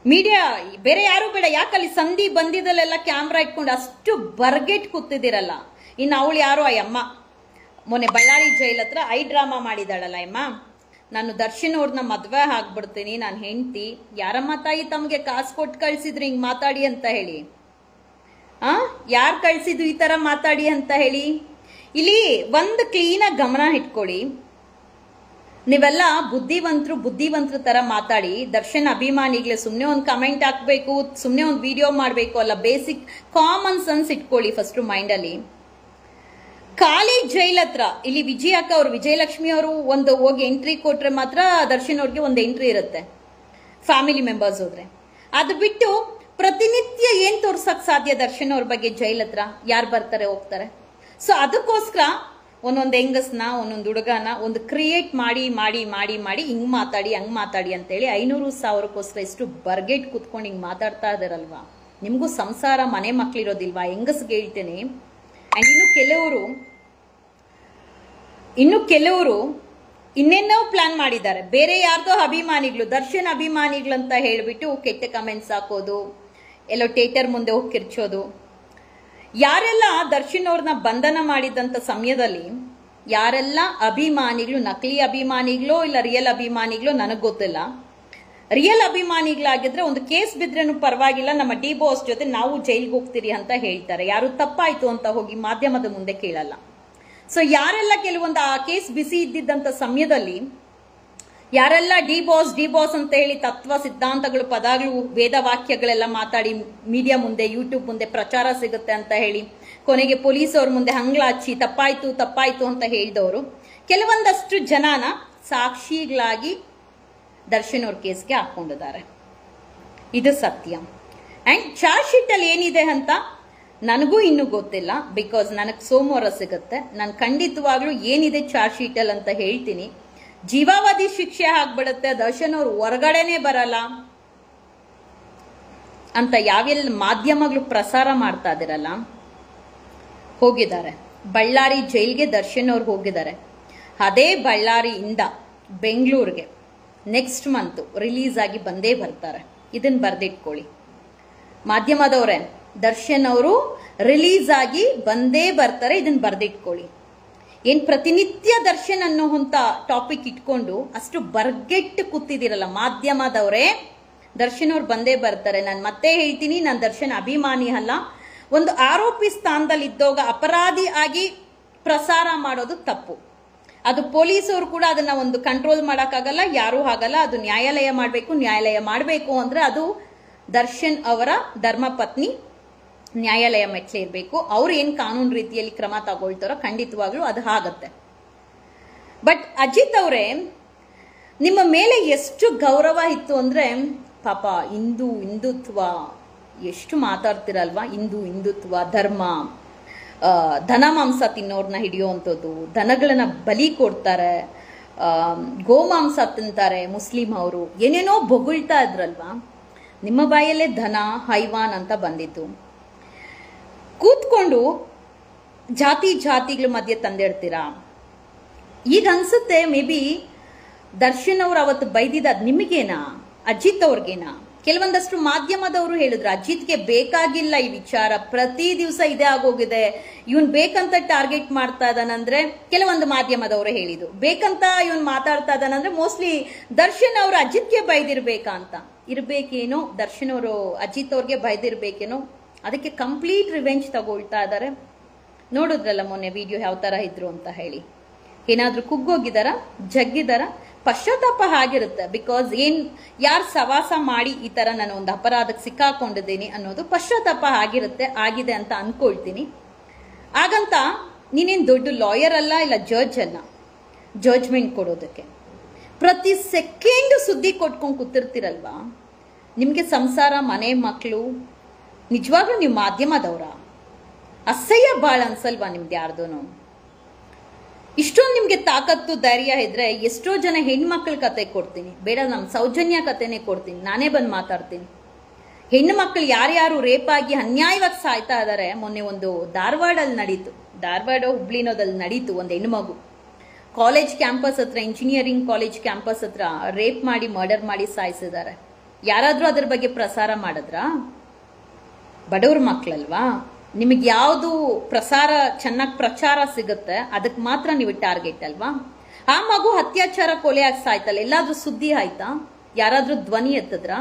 ಮೀಡಿಯಾ ಬೇರೆ ಯಾರು ಬೇಡ. ಯಾಕಲ್ಲಿ ಸಂಧಿ ಬಂದಿದ್ದಲ್ಲೆಲ್ಲ ಕ್ಯಾಮ್ರಾ ಇಟ್ಕೊಂಡು ಅಷ್ಟು ಬರ್ಗೆಟ್ ಕೂತಿದಿರಲ್ಲ. ಇನ್ನು ಅವಳು ಯಾರೋ ಅಮ್ಮ ಮೊನ್ನೆ ಬಳ್ಳಾರಿ ಜೈಲ್ ಹತ್ರ ಐ ಡ್ರಾಮಾ ಮಾಡಿದಾಳಲ್ಲ ಅಮ್ಮ, ನಾನು ದರ್ಶನ್ ಅವ್ರನ್ನ ಮದ್ವೆ ಆಗ್ಬಿಡ್ತೀನಿ, ನಾನು ಹೆಂಡತಿ, ಯಾರಮ್ಮ ತಾಯಿ ತಮ್ಗೆ ಕಾಸು ಕೊಟ್ಟು ಕಳ್ಸಿದ್ರು ಹಿಂಗ್ ಮಾತಾಡಿ ಅಂತ ಹೇಳಿ? ಯಾರು ಕಳ್ಸಿದ್ರು ಈ ತರ ಮಾತಾಡಿ ಅಂತ ಹೇಳಿ? ಇಲ್ಲಿ ಒಂದು ಕ್ಲೀನಾಗಿ ಗಮನ ಇಟ್ಕೊಳ್ಳಿ. ನೀವೆಲ್ಲ ಬುದ್ಧಿವಂತರು ತರ ಮಾತಾಡಿ ದರ್ಶನ್ ಅಭಿಮಾನಿಗಳೇ ಸುಮ್ನೆ ಒಂದು ಕಮೆಂಟ್ ಹಾಕ್ಬೇಕು, ಸುಮ್ನೆ ಒಂದು ವಿಡಿಯೋ ಮಾಡ್ಬೇಕು ಅಲ್ಲ. ಬೇಸಿಕ್ ಕಾಮನ್ ಸೆನ್ಸ್ ಇಟ್ಕೊಳ್ಳಿ ಫಸ್ಟ್ ಮೈಂಡ್ ಅಲ್ಲಿ. ಖಾಲಿ ಜೈಲ್ ಹತ್ರ ಇಲ್ಲಿ ವಿಜಯ ಅಕ್ಕ ಅವರು, ವಿಜಯಲಕ್ಷ್ಮಿ ಅವರು ಒಂದು ಹೋಗಿ ಎಂಟ್ರಿ ಕೊಟ್ರೆ ಮಾತ್ರ ದರ್ಶನ್ ಅವ್ರಿಗೆ ಒಂದು ಎಂಟ್ರಿ ಇರುತ್ತೆ, ಫ್ಯಾಮಿಲಿ ಮೆಂಬರ್ಸ್ ಹೋದ್ರೆ. ಅದು ಬಿಟ್ಟು ಪ್ರತಿನಿತ್ಯ ಏನ್ ತೋರ್ಸಕ್ ಸಾಧ್ಯ ದರ್ಶನ್ ಅವ್ರ ಬಗ್ಗೆ ಜೈಲ್ ಹತ್ರ? ಯಾರು ಬರ್ತಾರೆ ಹೋಗ್ತಾರೆ? ಸೊ ಅದಕ್ಕೋಸ್ಕರ ಒಂದೊಂದು ಹೆಂಗಸ್ನ ಒಂದೊಂದು ಹುಡುಗನ ಒಂದು ಕ್ರಿಯೇಟ್ ಮಾಡಿ ಮಾಡಿ ಮಾಡಿ ಮಾಡಿ ಹಿಂಗ್ ಮಾತಾಡಿ ಹಂಗ್ ಮಾತಾಡಿ ಅಂತೇಳಿ 500,000ಕ್ಕೋಸ್ಕರ ಎಷ್ಟು ಬರ್ಗೆಟ್ ಕುತ್ಕೊಂಡು ಹಿಂಗ್ ಮಾತಾಡ್ತಾ ಇದಾರಲ್ವಾ? ನಿಮ್ಗೂ ಸಂಸಾರ ಮನೆ ಮಕ್ಳಿರೋದಿಲ್ವಾ? ಹೆಂಗಸ್ಗೆ ಹೇಳ್ತೇನೆ. ಅಂಡ್ ಇನ್ನು ಕೆಲವರು ಇನ್ನೇನೋ ಪ್ಲಾನ್ ಮಾಡಿದ್ದಾರೆ. ಬೇರೆ ಯಾರ್ದೋ ಅಭಿಮಾನಿಗಳು, ದರ್ಶನ್ ಅಭಿಮಾನಿಗಳಂತ ಹೇಳ್ಬಿಟ್ಟು ಕೆಟ್ಟ ಕಮೆಂಟ್ಸ್ ಹಾಕೋದು, ಎಲ್ಲೋ ಥಿಯೇಟರ್ ಮುಂದೆ ಹೋಗಿ ಕಿರ್ಚೋದು. ಯಾರೆಲ್ಲ ದರ್ಶನ್ ಅವ್ರನ್ನ ಬಂಧನ ಮಾಡಿದಂತ ಸಮಯದಲ್ಲಿ ಯಾರೆಲ್ಲ ಅಭಿಮಾನಿಗಳು, ನಕಲಿ ಅಭಿಮಾನಿಗಳು ಇಲ್ಲ ರಿಯಲ್ ಅಭಿಮಾನಿಗಳು ನನಗ್ ಗೊತ್ತಿಲ್ಲ. ರಿಯಲ್ ಅಭಿಮಾನಿಗಳಾಗಿದ್ರೆ ಒಂದು ಕೇಸ್ ಬಿದ್ರೇನು ಪರವಾಗಿಲ್ಲ, ನಮ್ಮ ಡಿ ಬಾಸ್ ಜೊತೆ ನಾವು ಜೈಲ್ಗೆ ಹೋಗ್ತೀರಿ ಅಂತ ಹೇಳ್ತಾರೆ. ಯಾರು ತಪ್ಪಾಯ್ತು ಅಂತ ಹೋಗಿ ಮಾಧ್ಯಮದ ಮುಂದೆ ಕೇಳಲ್ಲ. ಸೊ ಯಾರೆಲ್ಲ ಕೆಲವೊಂದು ಆ ಕೇಸ್ ಬಿಸಿ ಇದ್ದಿದ್ದಂತ ಸಮಯದಲ್ಲಿ ಯಾರೆಲ್ಲ ಡಿ ಬಾಸ್ ಅಂತ ಹೇಳಿ ತತ್ವ ಸಿದ್ಧಾಂತಗಳು ಪದಗಳು ವೇದ ವಾಕ್ಯಗಳೆಲ್ಲ ಮಾತಾಡಿ ಮೀಡಿಯಾ ಮುಂದೆ ಯೂಟ್ಯೂಬ್ ಮುಂದೆ ಪ್ರಚಾರ ಸಿಗುತ್ತೆ ಅಂತ ಹೇಳಿ ಕೊನೆಗೆ ಪೊಲೀಸ್ ಅವ್ರ ಮುಂದೆ ಹಂಗ್ಲಾಚಿ ತಪ್ಪಾಯ್ತು ಅಂತ ಹೇಳಿದವರು ಕೆಲವೊಂದಷ್ಟು ಜನನ ಸಾಕ್ಷಿಗಳಾಗಿ ದರ್ಶನ್ ಅವ್ರ ಕೇಸ್ಗೆ ಹಾಕೊಂಡಿದ್ದಾರೆ. ಇದು ಸತ್ಯ. ಅಂಡ್ ಚಾರ್ಜ್ ಶೀಟ್ ಅಲ್ಲಿ ಏನಿದೆ ಅಂತ ನನಗೂ ಇನ್ನೂ ಗೊತ್ತಿಲ್ಲ, ಬಿಕಾಸ್ ನನಗೆ ಸೋಮವಾರ ಸಿಗುತ್ತೆ. ನಾನು ಖಂಡಿತವಾಗ್ಲೂ ಏನಿದೆ ಚಾರ್ಜ್ ಶೀಟ್ ಅಲ್ಲಿ ಅಂತ ಹೇಳ್ತೀನಿ. ಜೀವಾವಧಿ ಶಿಕ್ಷೆ ಆಗ್ಬಿಡುತ್ತೆ, ದರ್ಶನ್ ಅವ್ರು ಹೊರಗಡೆನೆ ಬರಲ್ಲ ಅಂತ ಯಾವೆಲ್ಲ ಮಾಧ್ಯಮಗಳು ಪ್ರಸಾರ ಮಾಡ್ತಾ ಇದಿರಲ್ಲ, ಹೋಗಿದ್ದಾರೆ. ಬಳ್ಳಾರಿ ಜೈಲ್ಗೆ ದರ್ಶನ್ ಅವ್ರು ಹೋಗಿದ್ದಾರೆ. ಅದೇ ಬಳ್ಳಾರಿಯಿಂದ ಬೆಂಗಳೂರಿಗೆ ನೆಕ್ಸ್ಟ್ ಮಂತ್ ರಿಲೀಸ್ ಆಗಿ ಬಂದೇ ಬರ್ತಾರೆ. ಇದನ್ನ ಬರ್ದಿಟ್ಕೊಳ್ಳಿ ಮಾಧ್ಯಮದವ್ರೆ. ದರ್ಶನ್ ಅವರು ರಿಲೀಸ್ ಆಗಿ ಬಂದೇ ಬರ್ತಾರೆ, ಇದನ್ನ ಬರ್ದಿಟ್ಕೊಳ್ಳಿ. ಏನ್ ಪ್ರತಿನಿತ್ಯ ದರ್ಶನ್ ಅನ್ನೋಂತ ಟಾಪಿಕ್ ಇಟ್ಕೊಂಡು ಅಷ್ಟು ಬರ್ಗೆಟ್ಟು ಕೂತಿದಿರಲ್ಲ ಮಾಧ್ಯಮದವ್ರೆ, ದರ್ಶನ್ ಅವ್ರು ಬಂದೇ ಬರ್ತಾರೆ. ನಾನು ಮತ್ತೆ ಹೇಳ್ತೀನಿ, ನಾನು ದರ್ಶನ್ ಅಭಿಮಾನಿ ಅಲ್ಲ. ಒಂದು ಆರೋಪಿ ಸ್ಥಾನದಲ್ಲಿ ಇದ್ದಾಗ ಅಪರಾಧಿ ಆಗಿ ಪ್ರಸಾರ ಮಾಡೋದು ತಪ್ಪು. ಅದು ಪೊಲೀಸರು ಕೂಡ ಅದನ್ನ ಒಂದು ಕಂಟ್ರೋಲ್ ಮಾಡಕ್ಕಾಗಲ್ಲ, ಯಾರೂ ಆಗಲ್ಲ. ಅದು ನ್ಯಾಯಾಲಯ ಮಾಡಬೇಕು. ನ್ಯಾಯಾಲಯ ಮಾಡಬೇಕು ಅಂದ್ರೆ ಅದು ದರ್ಶನ್ ಅವರ ಧರ್ಮಪತ್ನಿ ನ್ಯಾಯಾಲಯ ಮೆಟ್ಲೇರ್ಬೇಕು. ಅವ್ರು ಏನ್ ಕಾನೂನು ರೀತಿಯಲ್ಲಿ ಕ್ರಮ ತಗೊಳ್ತಾರೋ ಖಂಡಿತವಾಗ್ಲೂ ಅದು ಆಗತ್ತೆ. ಬಟ್ ಅಜಿತ್ ಅವರೇ, ನಿಮ್ಮ ಮೇಲೆ ಎಷ್ಟು ಗೌರವ ಇತ್ತು ಅಂದ್ರೆ, ಪಾಪ ಹಿಂದುತ್ವ ಎಷ್ಟು ಮಾತಾಡ್ತಿರಲ್ವಾ, ಹಿಂದುತ್ವ, ಧರ್ಮ, ದನ ಮಾಂಸ ತಿನ್ನೋರ್ನ ಹಿಡಿಯುವಂಥದ್ದು, ದನಗಳನ್ನ ಬಲಿ ಕೊಡ್ತಾರೆ, ಗೋಮಾಂಸ ತಿಂತಾರೆ ಮುಸ್ಲಿಂ ಅವರು, ಏನೇನೋ ಬೊಗಳ್ತಾ ಇದ್ರಲ್ವಾ. ನಿಮ್ಮ ಬಾಯಲ್ಲೇ ಧನ ಹೈವಾನ್ ಅಂತ ಬಂದಿತ್ತು. ಕೂತ್ಕೊಂಡು ಜಾತಿಗಳ ಮಧ್ಯೆ ತಂದಿಡ್ತೀರಾ. ಈಗ ಅನ್ಸುತ್ತೆ ಮೇ ಬಿ ದರ್ಶನ್ ಅವ್ರು ಅವತ್ತು ಬೈದಿದ್ದು ನಿಮಗೇನಾ, ಅಜಿತ್ ಅವ್ರಿಗೇನಾ? ಕೆಲವೊಂದಷ್ಟು ಮಾಧ್ಯಮದವರು ಹೇಳಿದ್ರು ಅಜಿತ್ಗೆ ಬೇಕಾಗಿಲ್ಲ ಈ ವಿಚಾರ, ಪ್ರತಿ ದಿವಸ ಇದೇ ಆಗೋಗಿದೆ, ಇವನ್ ಬೇಕಂತ ಟಾರ್ಗೆಟ್ ಮಾಡ್ತಾ ಇದ್ದಾನಂದ್ರೆ, ಕೆಲವೊಂದು ಮಾಧ್ಯಮದವರು ಹೇಳಿದ್ರು ಬೇಕಂತ ಇವನ್ ಮಾತಾಡ್ತಾ ಇದ್ದಾನಂದ್ರೆ ಮೋಸ್ಟ್ಲಿ ದರ್ಶನ್ ಅವರು ಅಜಿತ್ಗೆ ಬೈದಿರ್ಬೇಕಾ ಅಂತ ಇರ್ಬೇಕೇನೋ, ದರ್ಶನ್ ಅವರು ಅಜಿತ್ ಅವ್ರಿಗೆ ಬೈದಿರ್ಬೇಕೇನೋ, ಅದಕ್ಕೆ ಕಂಪ್ಲೀಟ್ ರಿವೆಂಜ್ ತಗೊಳ್ತಾ ಇದ್ದಾರೆ. ನೋಡಿದ್ರಲ್ಲ ಮೊನ್ನೆ ವಿಡಿಯೋ ಯಾವ ತರ ಇದ್ರು ಅಂತ ಹೇಳಿ. ಏನಾದ್ರೂ ಕುಗ್ಗೋಗಿದಾರ, ಜಗ್ಗಿದಾರ? ಪಶ್ಚಾತ್ತಾಪ ಆಗಿರುತ್ತೆ. ಬಿಕಾಸ್ ಯಾರು ಸವಾಸ ಮಾಡಿ ಈ ತರ ನಾನು ಒಂದು ಅಪರಾಧಕ್ಕೆ ಸಿಕ್ಕಾಕೊಂಡಿದ್ದೀನಿ ಅನ್ನೋದು ಪಶ್ಚಾತ್ತಾಪ ಆಗಿದೆ ಅಂತ ಅನ್ಕೊಳ್ತೀನಿ. ಹಾಗಂತ ನೀನೇನ್ ದೊಡ್ಡ ಲಾಯರ್ ಅಲ್ಲ, ಇಲ್ಲ ಜಡ್ಜ್ ಅಲ್ಲ ಜಡ್ಜ್ಮೆಂಟ್ ಕೊಡೋದಕ್ಕೆ. ಪ್ರತಿ ಸೆಕೆಂಡ್ ಸುದ್ದಿ ಕೊಟ್ಕೊಂಡು ಕೂತಿರ್ತಿರಲ್ವಾ. ನಿಮ್ಗೆ ಸಂಸಾರ, ಮನೆ, ಮಕ್ಕಳು, ನಿಜವಾಗ್ಲೂ ನೀವು ಮಾಧ್ಯಮದವ್ರ? ಅಸಹ್ಯ ಬಾಳ ಅನ್ಸಲ್ವಾ ನಿಮ್ದು ಯಾರ್ದೂನು? ಇಷ್ಟೊಂದು ನಿಮ್ಗೆ ತಾಕತ್ತು ಧೈರ್ಯ ಇದ್ರೆ ಎಷ್ಟೋ ಜನ ಹೆಣ್ಮಕ್ಳ ಕತೆ ಕೊಡ್ತೀನಿ, ಬೇಡ ನಮ್ ಸೌಜನ್ಯ ಕತೆನೆ ಕೊಡ್ತೀನಿ, ನಾನೇ ಬಂದು ಮಾತಾಡ್ತೀನಿ. ಹೆಣ್ಣು ಮಕ್ಕಳು ಯಾರ್ಯಾರು ರೇಪ್ ಆಗಿ ಅನ್ಯಾಯವಾಗಿ ಸಾಯ್ತಾ ಇದಾರೆ. ಮೊನ್ನೆ ಒಂದು ಧಾರವಾಡಲ್ಲಿ ನಡೀತು, ಧಾರವಾಡ ಹುಬ್ಳಿನೋದಲ್ಲಿ ನಡೀತು. ಒಂದು ಹೆಣ್ಮಗು ಕಾಲೇಜ್ ಕ್ಯಾಂಪಸ್ ಹತ್ರ, ಇಂಜಿನಿಯರಿಂಗ್ ಕಾಲೇಜ್ ಕ್ಯಾಂಪಸ್ ಹತ್ರ ರೇಪ್ ಮಾಡಿ ಮರ್ಡರ್ ಮಾಡಿ ಸಾಯಿಸಿದ್ದಾರೆ. ಯಾರಾದ್ರೂ ಅದ್ರ ಬಗ್ಗೆ ಪ್ರಸಾರ ಮಾಡಿದ್ರಾ? ಬಡವ್ರ ಮಕ್ಕಳಲ್ವಾ, ನಿಮಗೆ ಯಾವುದು ಚೆನ್ನಾಗಿ ಪ್ರಚಾರ ಸಿಗುತ್ತೆ ಅದಕ್ಕೆ ಮಾತ್ರ ನೀವು ಟಾರ್ಗೆಟ್ ಅಲ್ವಾ. ಆ ಮಗು ಅತ್ಯಾಚಾರ ಕೊಲೆ ಆಗಿ ಸಾಯ್ತಲ್ಲ, ಎಲ್ಲಾದ್ರೂ ಸುದ್ದಿ ಆಯ್ತಾ? ಯಾರಾದ್ರೂ ಧ್ವನಿ ಎತ್ತಿದ್ರ?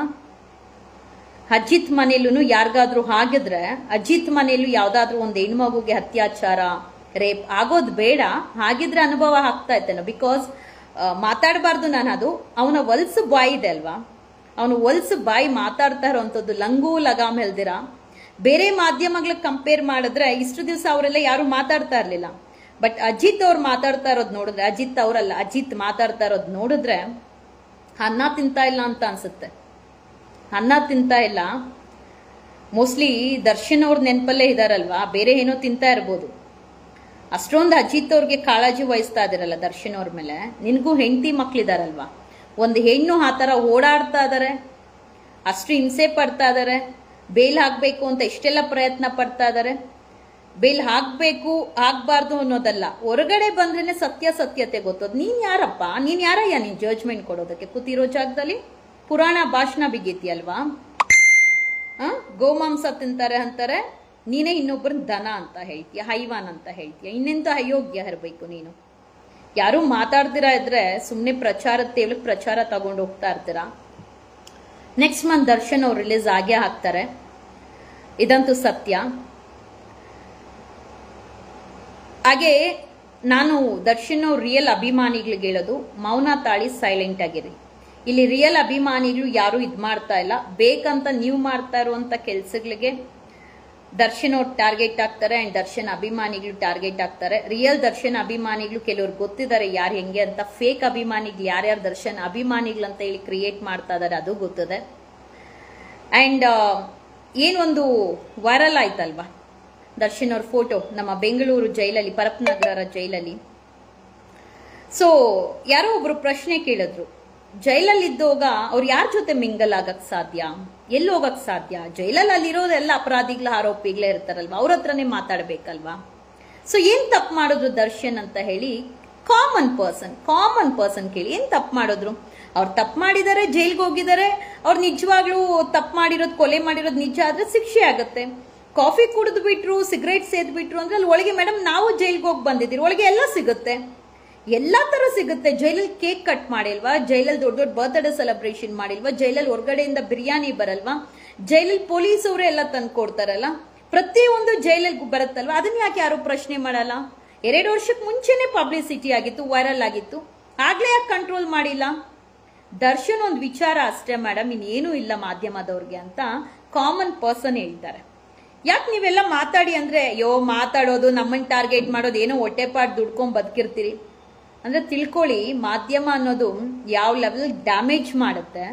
ಅಜಿತ್ ಮನೇಲೂ ಯಾರಿಗಾದ್ರೂ ಆಗಿದ್ರೆ, ಅಜಿತ್ ಮನೇಲೂ ಯಾವ್ದಾದ್ರು ಒಂದು ಹೆಣ್ಮಗುಗೆ ಅತ್ಯಾಚಾರ ರೇಪ್ ಆಗೋದು ಬೇಡ, ಹಾಗಿದ್ರೆ ಅನುಭವ ಆಗ್ತಾ ಇತ್ತೇನೋ. ಬಿಕಾಸ್ ಮಾತಾಡಬಾರ್ದು ನಾನು, ಅದು ಅವನ ಹೊಲ್ಸು ಬಾಯಿ ಇದೆ ಅಲ್ವಾ, ಅವನು ಹೊಲ್ಸು ಬಾಯಿ ಮಾತಾಡ್ತಾ ಇರೋಂಥದ್ದು ಲಂಗು ಲಗಾಮ್ ಹೇಳ್ದಿರಾ. ಬೇರೆ ಮಾಧ್ಯಮಗಳಿಗೆ ಕಂಪೇರ್ ಮಾಡಿದ್ರೆ ಇಷ್ಟು ದಿವಸ ಅವರೆಲ್ಲ ಯಾರು ಮಾತಾಡ್ತಾ ಇರ್ಲಿಲ್ಲ. ಬಟ್ ಅಜಿತ್ ಅವ್ರು ಮಾತಾಡ್ತಾ ಇರೋದು ನೋಡಿದ್ರೆ, ಅಜಿತ್ ಅವರಲ್ಲ ಅಜಿತ್ ಮಾತಾಡ್ತಾ ಇರೋದು ನೋಡಿದ್ರೆ ಅನ್ನ ತಿಂತಾ ಇಲ್ಲ ಅಂತ ಅನ್ಸುತ್ತೆ. ಅನ್ನ ತಿಂತಾ ಇಲ್ಲ. ಮೋಸ್ಟ್ಲಿ ದರ್ಶನ್ ಅವ್ರ ನೆನಪಲ್ಲೇ ಇದಾರಲ್ವಾ, ಬೇರೆ ಏನೋ ತಿಂತಾ ಇರ್ಬೋದು. ಅಷ್ಟೊಂದು ಅಜಿತ್ ಅವ್ರಿಗೆ ಕಾಳಜಿ ವಹಿಸ್ತಾ ಇದಾರಲ್ಲ ದರ್ಶನ್ ಅವ್ರ ಮೇಲೆ. ನಿನ್ಗೂ ಹೆಂಡತಿ ಮಕ್ಳಿದಾರಲ್ವಾ, ಒಂದು ಹೆಣ್ಣು ಆ ತರ ಓಡಾಡ್ತಾ ಇದಾರೆ, ಅಷ್ಟು ಹಿಂಸೆ ಪಡ್ತಾ ಇದಾರೆ, ಬೇಲ್ ಹಾಕ್ಬೇಕು ಅಂತ ಇಷ್ಟೆಲ್ಲ ಪ್ರಯತ್ನ ಪಡ್ತಾ ಇದಾರೆ. ಬೇಲ್ ಹಾಕ್ಬೇಕು ಆಗ್ಬಾರ್ದು ಅನ್ನೋದಲ್ಲ, ಹೊರಗಡೆ ಬಂದ್ರೇನೆ ಸತ್ಯತೆ ಗೊತ್ತೋದು. ನೀನ್ ಯಾರಪ್ಪ, ನೀನ್ ಯಾರಯ್ಯ ನೀನ್ ಜಡ್ಜ್ಮೆಂಟ್ ಕೊಡೋದಕ್ಕೆ? ಕೂತಿರೋ ಜಾಗದಲ್ಲಿ ಪುರಾಣ ಭಾಷಣ ಬಿಗಿತಿಯಲ್ವಾ. ಗೋಮಾಂಸ ತಿಂತಾರೆ ಅಂತಾರೆ, ನೀನೇ ಇನ್ನೊಬ್ಬರ ದನ ಅಂತ ಹೇಳ್ತೀಯ, ಹೈವಾನ್ ಅಂತ ಹೇಳ್ತೀಯ. ಇನ್ನೆಂತ ಅಯೋಗ್ಯ ಇರಬೇಕು ನೀನು. ಯಾರು ಮಾತಾಡ್ದಿರಾ ಇದ್ರೆ ಸುಮ್ನೆ ಪ್ರಚಾರ ತಗೊಂಡು ಹೋಗ್ತಾ ಇರ್ತೀರಾ. ನೆಕ್ಸ್ಟ್ ಮಂತ್ ದರ್ಶನ್ ಅವ್ರು ರಿಲೀಸ್ ಆಗೇ ಹಾಕ್ತಾರೆ, ಇದಂತೂ ಸತ್ಯ. ಹಾಗೆ ನಾನು ದರ್ಶನ್ ಅವ್ರ ರಿಯಲ್ ಅಭಿಮಾನಿಗಳಿಗೆ ಹೇಳೋದು, ಮೌನ ತಾಳಿ ಸೈಲೆಂಟ್ ಆಗಿರಿ. ಇಲ್ಲಿ ರಿಯಲ್ ಅಭಿಮಾನಿಗಳು ಯಾರು ಇದ್ ಮಾಡ್ತಾ ಇಲ್ಲ, ಬೇಕಂತ ನೀವು ಮಾಡ್ತಾ ಇರುವಂತ ಕೆಲ್ಸಗಳಿಗೆ ದರ್ಶನ್ ಅವ್ರು ಟಾರ್ಗೆಟ್ ಆಗ್ತಾರೆ ಅಂಡ್ ದರ್ಶನ್ ಅಭಿಮಾನಿಗಳು ಟಾರ್ಗೆಟ್ ಆಗ್ತಾರೆ. ರಿಯಲ್ ದರ್ಶನ್ ಅಭಿಮಾನಿಗಳು ಕೆಲವ್ರು ಗೊತ್ತಿದ್ದಾರೆ ಯಾರು ಹೆಂಗೆ ಅಂತ. ಫೇಕ್ ಅಭಿಮಾನಿಗಳು ಯಾರ್ಯಾರು ದರ್ಶನ್ ಅಭಿಮಾನಿಗಳಂತ ಹೇಳಿ ಕ್ರಿಯೇಟ್ ಮಾಡ್ತಾ ಇದಾರೆ ಅದು ಗೊತ್ತಿದೆ. ಅಂಡ್ ಏನೊಂದು ವೈರಲ್ ಆಯ್ತಲ್ವಾ ದರ್ಶನ್ ಅವ್ರ ಫೋಟೋ ನಮ್ಮ ಬೆಂಗಳೂರು ಜೈಲಲ್ಲಿ, ಪರಪ್ನಗರ ಜೈಲಲ್ಲಿ. ಸೊ ಯಾರೋ ಒಬ್ರು ಪ್ರಶ್ನೆ ಕೇಳಿದ್ರು, ಜೈಲಲ್ಲಿ ಇದ್ದೋಗ ಅವ್ರು ಯಾರ ಜೊತೆ ಮಿಂಗಲ್ ಆಗಕ್ ಸಾಧ್ಯ, ಎಲ್ಲಿ ಹೋಗಕ್ ಸಾಧ್ಯ? ಜೈಲಲ್ಲಿ ಅಲ್ಲಿರೋದೆಲ್ಲ ಅಪರಾಧಿಗಳ ಆರೋಪಿಗಳೇ ಇರ್ತಾರಲ್ವಾ, ಅವ್ರ ಹತ್ರನೇ ಮಾತಾಡ್ಬೇಕಲ್ವಾ. ಸೊ ಏನ್ ತಪ್ಪು ಮಾಡಿದ್ರು ದರ್ಶನ್ ಅಂತ ಹೇಳಿ ಕಾಮನ್ ಪರ್ಸನ್ ಕೇಳಿ, ಏನ್ ತಪ್ಪು ಮಾಡಿದ್ರು? ಅವ್ರು ತಪ್ಪು ಮಾಡಿದಾರೆ, ಜೈಲ್ಗೆ ಹೋಗಿದ್ದಾರೆ. ಅವ್ರು ನಿಜವಾಗ್ಲೂ ತಪ್ಪು ಮಾಡಿರೋದು, ಕೊಲೆ ಮಾಡಿರೋದು ನಿಜ ಆದ್ರೆ ಶಿಕ್ಷೆ ಆಗತ್ತೆ. ಕಾಫಿ ಕುಡಿದು ಬಿಟ್ರು, ಸಿಗರೇಟ್ ಸೇದ್ ಬಿಟ್ರು ಅಂದ್ರೆ ಅಲ್ಲಿ ಒಳಗೆ ಮೇಡಮ್ ನಾವು ಜೈಲ್ಗೆ ಹೋಗಿ ಬಂದಿದ್ದೀರಿ, ಒಳಗೆ ಎಲ್ಲ ಸಿಗುತ್ತೆ, ಎಲ್ಲಾ ತರ ಸಿಗುತ್ತೆ. ಜೈಲಲ್ಲಿ ಕೇಕ್ ಕಟ್ ಮಾಡಿಲ್ವಾ, ಜೈಲಲ್ಲಿ ದೊಡ್ಡ ದೊಡ್ಡ ಬರ್ತ್ಡೇ ಸೆಲೆಬ್ರೇಷನ್ ಮಾಡಿಲ್ವಾ, ಜೈಲಲ್ಲಿ ಹೊರಗಡೆಯಿಂದ ಬಿರಿಯಾನಿ ಬರಲ್ವಾ, ಜೈಲಲ್ಲಿ ಪೊಲೀಸ್ ಅವರೇ ಎಲ್ಲ ತಂದು ಕೊಡ್ತಾರಲ್ಲ, ಪ್ರತಿಯೊಂದು ಜೈಲಲ್ಲಿ ಬರುತ್ತಲ್ವಾ, ಅದನ್ನ ಯಾಕೆ ಯಾರು ಪ್ರಶ್ನೆ ಮಾಡಲ್ಲ? 2 ವರ್ಷಕ್ಕೆ ಮುಂಚೆನೆ ಪಬ್ಲಿಸಿಟಿ ಆಗಿತ್ತು, ವೈರಲ್ ಆಗಿತ್ತು, ಆಗ್ಲೇ ಯಾಕೆ ಕಂಟ್ರೋಲ್ ಮಾಡಿಲ್ಲ? ದರ್ಶನ್ ಒಂದು ವಿಚಾರ ಅಷ್ಟೇ ಮೇಡಮ್, ಇನ್ನೇನು ಇಲ್ಲ ಮಾಧ್ಯಮದವ್ರಿಗೆ ಅಂತ ಕಾಮನ್ ಪರ್ಸನ್ ಹೇಳ್ತಾರೆ. ಯಾಕೆ ನೀವೆಲ್ಲ ಮಾತಾಡಿ ಅಂದ್ರೆ ಮಾತಾಡೋದು, ನಮ್ಮನ್ನ ಟಾರ್ಗೆಟ್ ಮಾಡೋದು, ಏನೋ ಹೊಟ್ಟೆಪಾಟ್ ದುಡ್ಕೊಂಡ್ ಬದುಕಿರ್ತೀರಿ ಅಂದ್ರೆ ತಿಳ್ಕೊಳ್ಳಿ, ಮಾಧ್ಯಮ ಅನ್ನೋದು ಯಾವ ಲೆವೆಲ್ ಡ್ಯಾಮೇಜ್ ಮಾಡುತ್ತೆ,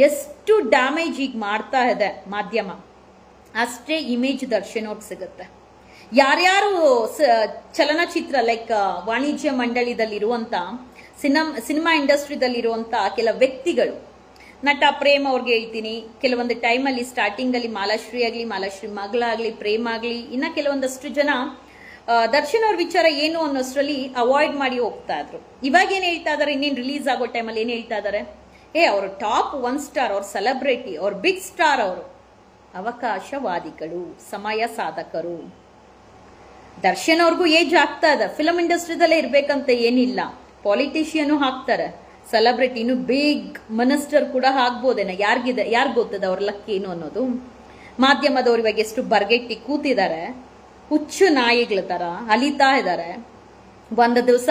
ಎಷ್ಟು ಡ್ಯಾಮೇಜ್ ಈಗ ಮಾಡ್ತಾ ಇದೆ ಮಾಧ್ಯಮ, ಅಷ್ಟೇ ಇಮೇಜ್ ದರ್ಶನ್ ಅವ್ರಿಗೆ ಸಿಗುತ್ತೆ. ಯಾರ್ಯಾರು ಚಲನಚಿತ್ರ ಲೈಕ್ ವಾಣಿಜ್ಯ ಮಂಡಳಿದಲ್ಲಿರುವಂತ ಸಿನಿಮಾ ಇಂಡಸ್ಟ್ರಿದಲ್ಲಿರುವಂತ ಕೆಲ ವ್ಯಕ್ತಿಗಳು, ನಟ ಪ್ರೇಮ್ ಅವ್ರಿಗೆ ಹೇಳ್ತೀನಿ, ಕೆಲವೊಂದು ಟೈಮಲ್ಲಿ ಸ್ಟಾರ್ಟಿಂಗ್ ಅಲ್ಲಿ ಮಾಲಾಶ್ರೀ ಆಗ್ಲಿ, ಮಾಲಾಶ್ರೀ ಮಗಳಾಗ್ಲಿ, ಪ್ರೇಮ್ ಆಗ್ಲಿ, ಇನ್ನ ಕೆಲವೊಂದಷ್ಟು ಜನ ದರ್ಶನ್ ಅವ್ರ ವಿಚಾರ ಏನು ಅನ್ನೋಷ್ಟರಲ್ಲಿ ಅವಾಯ್ಡ್ ಮಾಡಿ ಹೋಗ್ತಾ ಇದ್ರು. ಇವಾಗ ಏನ್ ಹೇಳ್ತಾ ಇದಾರೆ, ಇನ್ನೇನ್ ರಿಲೀಸ್ ಆಗೋ ಟೈಮಲ್ಲಿ ಏನ್ ಹೇಳ್ತಾ ಇದಾರೆ, ಅವರು ಟಾಪ್ 1 ಸ್ಟಾರ್, ಅವ್ರ ಸೆಲೆಬ್ರಿಟಿ, ಅವ್ರ ಬಿಗ್ ಸ್ಟಾರ್, ಅವರು ಅವಕಾಶವಾದಿಗಳು, ಸಮಯ ಸಾಧಕರು. ದರ್ಶನ್ ಅವ್ರಿಗೂ ಏಜ್ ಆಗ್ತಾ ಇದೆ, ಫಿಲಂ ಇಂಡಸ್ಟ್ರಿದಲ್ಲೇ ಇರ್ಬೇಕಂತ ಏನಿಲ್ಲ, ಪಾಲಿಟಿಷಿಯನ್ ಹಾಕ್ತಾರೆ, ಸೆಲೆಬ್ರಿಟಿ, ಇನ್ನು ಬಿಗ್ ಮಿನಿಸ್ಟರ್ ಕೂಡ ಆಗ್ಬೋದೇನ, ಯಾರ್ಗ್ ಗೊತ್ತದ ಅವ್ರ ಲಕ್ ಏನು ಅನ್ನೋದು. ಮಾಧ್ಯಮದವ್ರು ಇವಾಗ ಎಷ್ಟು ಬರ್ಗೆಟ್ಟಿ ಕೂತಿದ್ದಾರೆ, ಹುಚ್ಚು ನಾಯಿಗಳ ತರ ಅಲಿತಾ ಇದ್ದಾರೆ. ಒಂದು ದಿವಸ